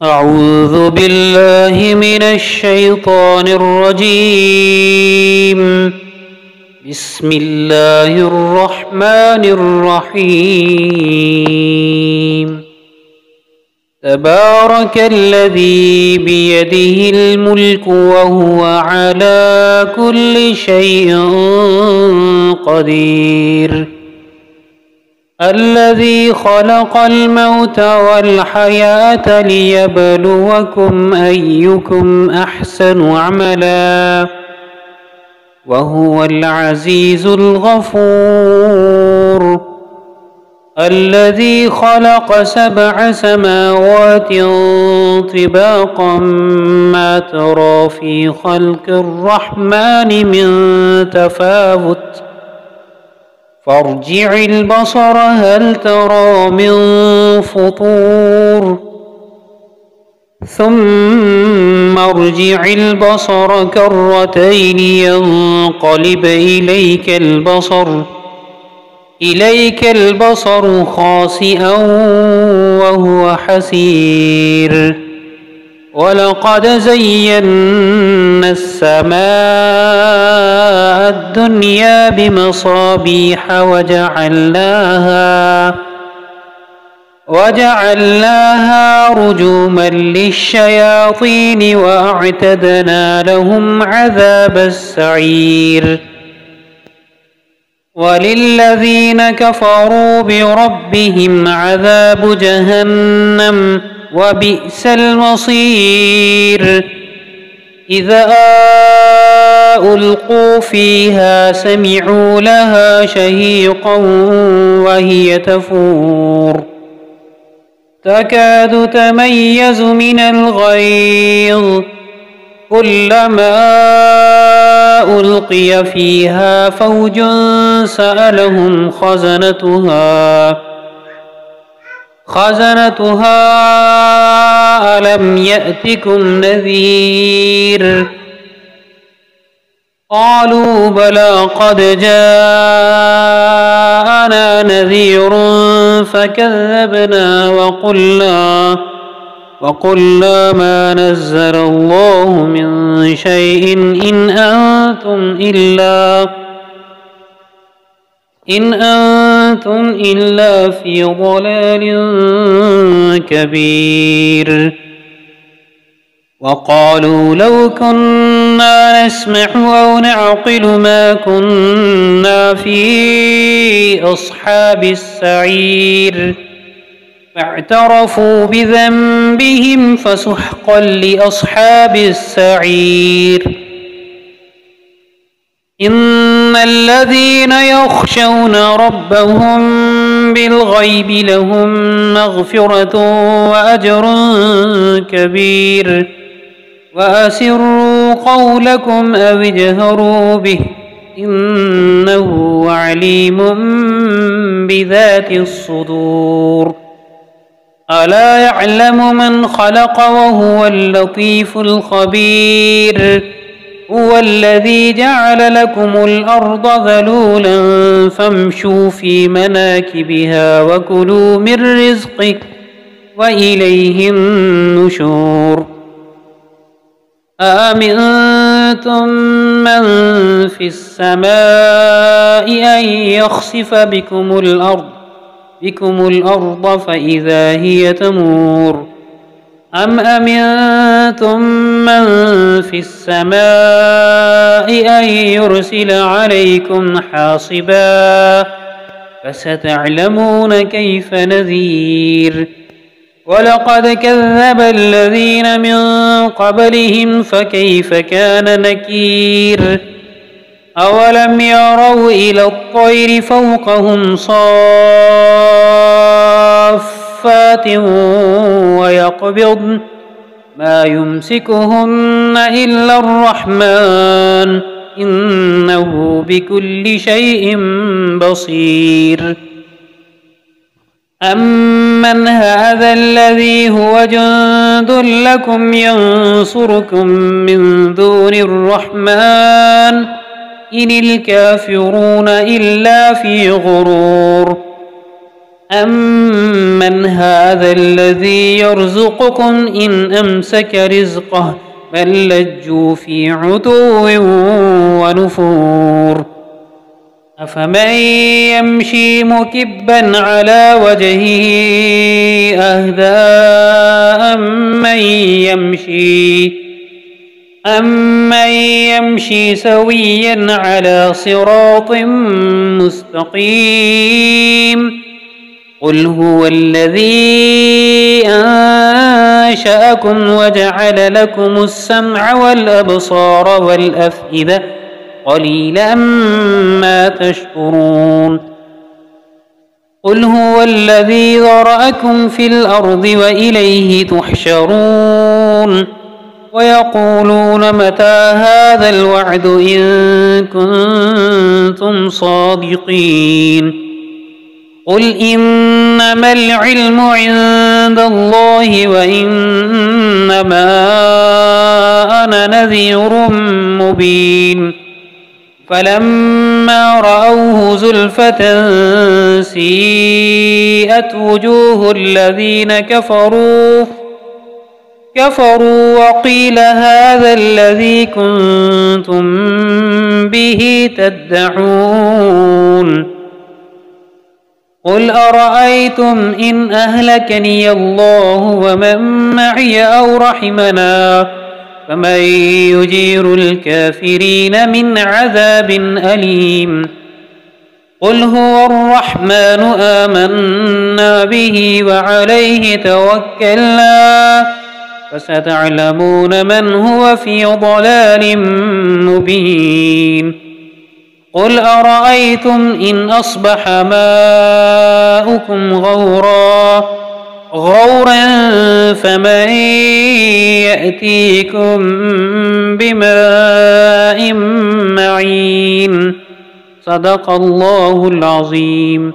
أعوذ بالله من الشيطان الرجيم. بسم الله الرحمن الرحيم. تبارك الذي بيده الملك وهو على كل شيء قدير. الذي خلق الموت والحياة ليبلوكم أيكم أحسن عملا وهو العزيز الغفور. الذي خلق 7 سماوات طباقا ما ترى في خلق الرحمن من تفاوت فارجع البصر هل ترى من فطور ثم ارجع البصر كرتين ينقلب إليك البصر خاسئا وهو حسير. ولقد زينا السماء الدنيا بمصابيح وجعلناها رجوما للشياطين وأعتدنا لهم عذاب السعير. وللذين كفروا بربهم عذاب جهنم وبئس المصير. إذا ألقوا فيها سمعوا لها شهيقا وهي تفور تكاد تميز من الغيظ كلما ألقي فيها فوج سألهم خزنتها ألم يأتكم نذير قالوا بلى قد جاءنا نذير فكذبنا وقلنا ما نزل الله من شيء إن أنتم إلا في ضلال كبير. وقالوا لو كنا نسمع أو نعقل ما كنا في أصحاب السعير فاعترفوا بذنبهم فسحقا لأصحاب السعير. إن الذين يخشون ربهم بالغيب لهم مغفرة وأجر كبير. وأسروا قولكم أو اجهروا به إنه عليم بذات الصدور. ألا يعلم من خلق وهو اللطيف الخبير. هو الذي جعل لكم الأرض ذلولا فامشوا في مناكبها وكلوا من رزقه وإليه النشور. أأمنتم من في السماء أن يخسف بكم الأرض فإذا هي تمور أم أمنتم من في السماء أن يرسل عليكم حاصبا فستعلمون كيف نذير. ولقد كذب الذين من قبلهم فكيف كان نكير. أولم يروا إلى الطير فوقهم صافات ويقبضن ما يمسكهن إلا الرحمن إنه بكل شيء بصير. أمن هذا الذي هو جند لكم ينصركم من دون الرحمن إن الكافرون إلا في غرور. أمن هذا الذي يرزقكم إن أمسك رزقه بل لجوا في عتو ونفور أفمن يمشي مكبا على وجهه أهدى أمن يمشي سويا على صراط مستقيم قل هو الذي أنشأكم وجعل لكم السمع والأبصار والأفئدة قليلا ما تشكرون قل هو الذي ذرأكم في الأرض وإليه تحشرون ويقولون متى هذا الوعد إن كنتم صادقين قل إنما العلم عند الله وإنما أنا نذير مبين فلما رأوه زلفة سيئت وجوه الذين كفروا وقيل هذا الذي كنتم به تدعون قل أرأيتم إن أهلكني الله ومن معي أو رحمنا فمن يجير الكافرين من عذاب أليم قل هو الرحمن آمنا به وعليه توكلنا فستعلمون من هو في ضلال مبين قل أرأيتم إن أصبح ماؤكم غورا فمن يأتيكم بماء معين صدق الله العظيم.